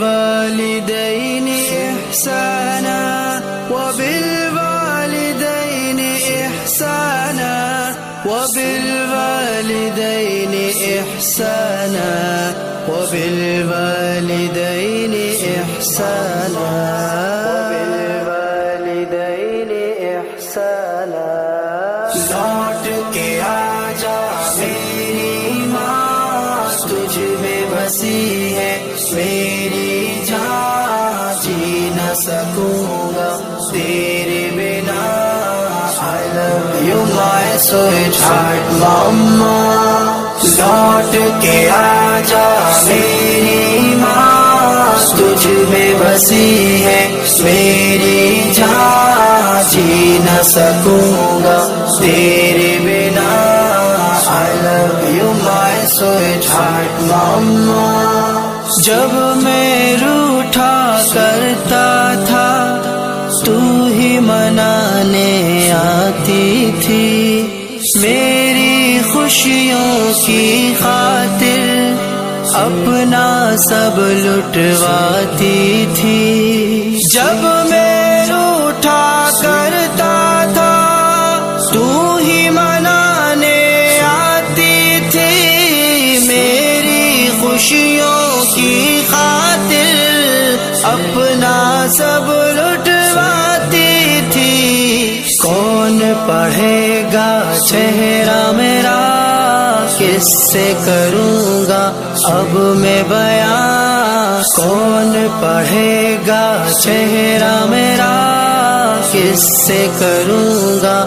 والدین احسانا وبالوالدین احسانا وبالوالدین احسانا وبالوالدین احسانا وبالوالدین احسانا. لوٹ کے آجا میری ماں، تجھ میں بسی ہے میری جان، جی نہ سکوں گا تیرے بنا. I love you my sweetheart mama. لوٹ کے آجا میری ماں، تجھ میں بسی ہے میری جان، جی نہ سکوں گا تیرے بنا. I love you my sweetheart mama. جب میں روٹھا کرتا تھا تو ہی منانے آتی تھی، میری خوشیوں کی خاطر اپنا سب لٹواتی تھی. جب میں روٹھا کرتا تھا تو ہی منانے آتی تھی، میری خوشیوں کی خاطر اپنا سب لٹواتی تھی. کون پڑھے گا چہرہ میرا، کس سے کروں گا اب میں بیان. کون پڑھے گا چہرہ میرا، کس سے کروں گا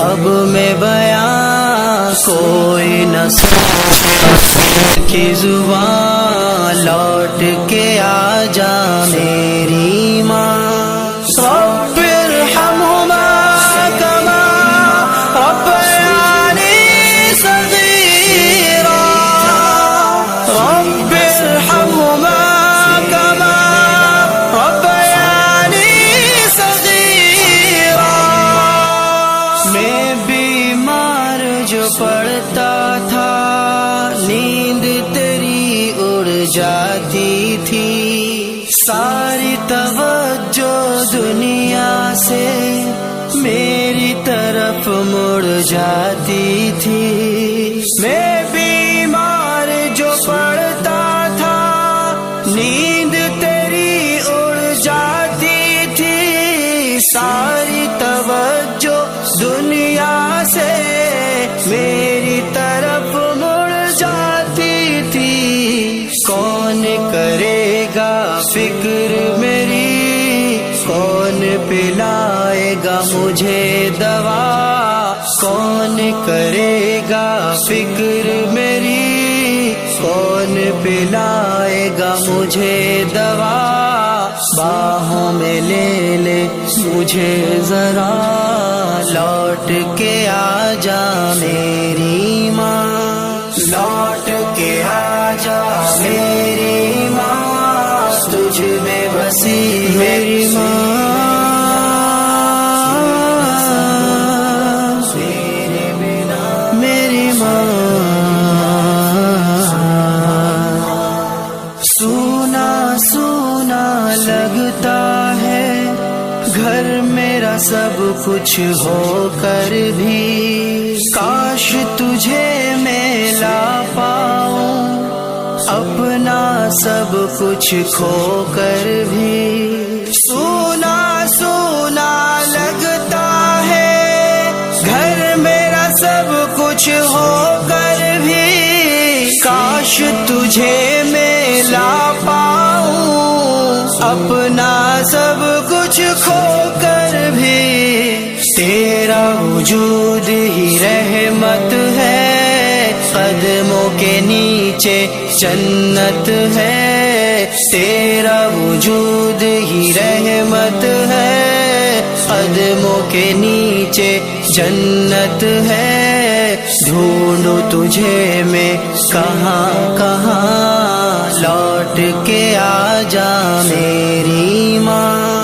اب میں بیان. کوئی نہ سنے کی زبان، لوٹ کے آجا میری ماں. رب ارحمہما کما ربیانی صغیرا، رب ارحمہما کما ربیانی صغیرا. میں بیمار جو پڑتا تھا، نیند تیری اڑ جاتی تھی، ساری توجہ دنیا سے میری طرف مڑ جاتی تھی. میں بیمار جو پڑتا تھا، نیند تیری اڑ جاتی تھی، ساری توجہ دنیا سے میری طرف مڑ جاتی تھی. کون کرے گا فکر میری، کون پلائے گا مجھے دوا. کون کرے گا فکر میری، کون پلائے گا مجھے دوا. باہوں میں لے لے مجھے ذرا، لوٹ کے آجا میری ماں. لوٹ کے آجا میری ماں، تجھ میں بسی میری ماں. تیرے بنا میری ماں. سونا سونا لگتا ہے گھر میرا سب کچھ ہو کر بھی، کاش تجھے میں لا پاؤں اپنا سب کچھ کھو کر بھی. سونا سونا لگتا ہے گھر میرا سب کچھ ہو کر بھی، کاش تجھے میں لا پاؤں اپنا سب کچھ کھو کر بھی. تیرا وجود ہی رحمت ہے، قدموں کے نیچے جنت ہے. تیرا وجود ہی رحمت ہے، قدموں کے نیچے جنت ہے. ڈھونڈوں تجھے میں کہاں کہاں، لوٹ کے آجا میری ماں.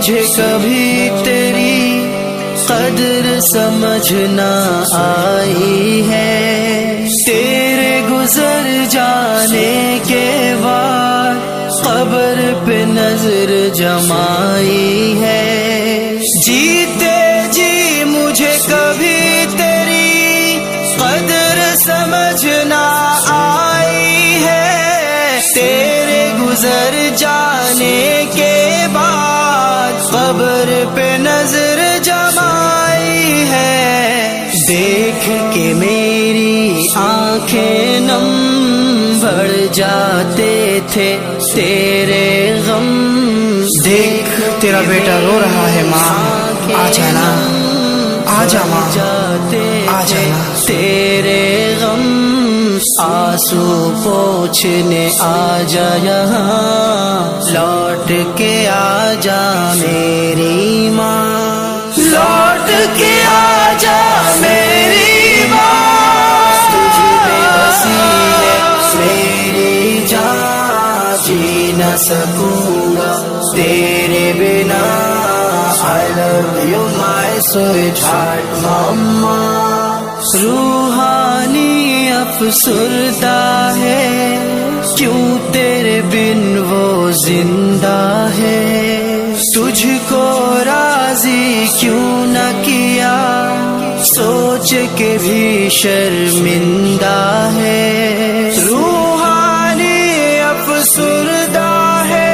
مجھے کبھی تیری قدر سمجھ نہ آئی ہے، تیرے گزر جانے کے بعد قبر پہ نظر جمائی ہے، جیتے جی مجھے کبھی تیری قدر سمجھ نہ آئی ہے، تیرے گزر جانے کے بعد قبر پہ نظر جمائی ہے، دیکھ کے میری آنکھیں نم بڑھ جاتے تھے تیرے غم، دیکھ تیرا بیٹا رو رہا ہے ماں، آ جانا، آ جا ماں، آ جانا، تیرے غم آنسو پوچھنے آ جا یہاں، لوٹ کے آ جا میری ماں، لوٹ کے آ جا میری ماں، تجھ میں بسی ہے میری جان، جی نہ سکوں گا تیرے بنا، I love you my sweetheart mama، روحانی افسردہ ہے کیوں تیرے بن وہ زندہ ہے، تجھ کو راضی کیوں نہ کیا سوچ کے بھی شرمندہ ہے، روحانی افسردہ ہے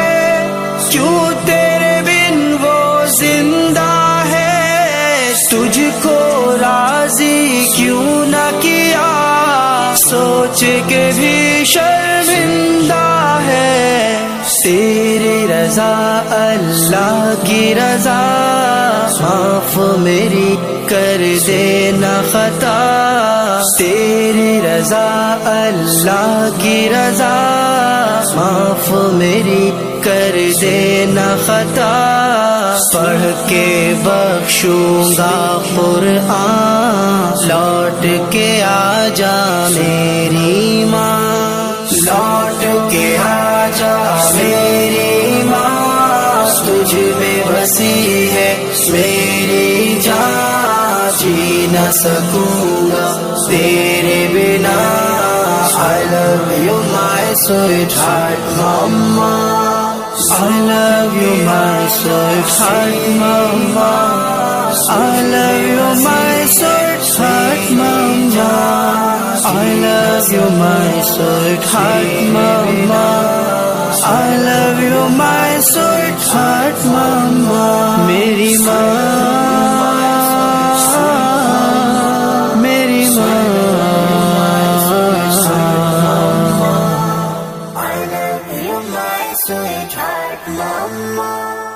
کیوں تیرے بن وہ زندہ ہے، تجھ کو راضی کیوں نہ کیا سوچ کے بھی شرمندہ ہے، تیری رضا اللہ کی رضا، معاف میری کر دینا خطا، تیری رضا اللہ کی رضا، معاف میری کر دینا خطا، پڑھ کے بخشوں گا قرآن، لوٹ کے آ جا میری ماں، لوٹ کے آ جا میری ماں، تجھ میں بسی ہے میری جان، جی نہ سکوں گا تیرے بنا، I love you my sweetheart mama، I love you my sweetheart mama، I love you my sweetheart mama، I love you my sweetheart mama، I love you my sweetheart mama، میری ماں، میری ماں، I love you, my sweetheart mama.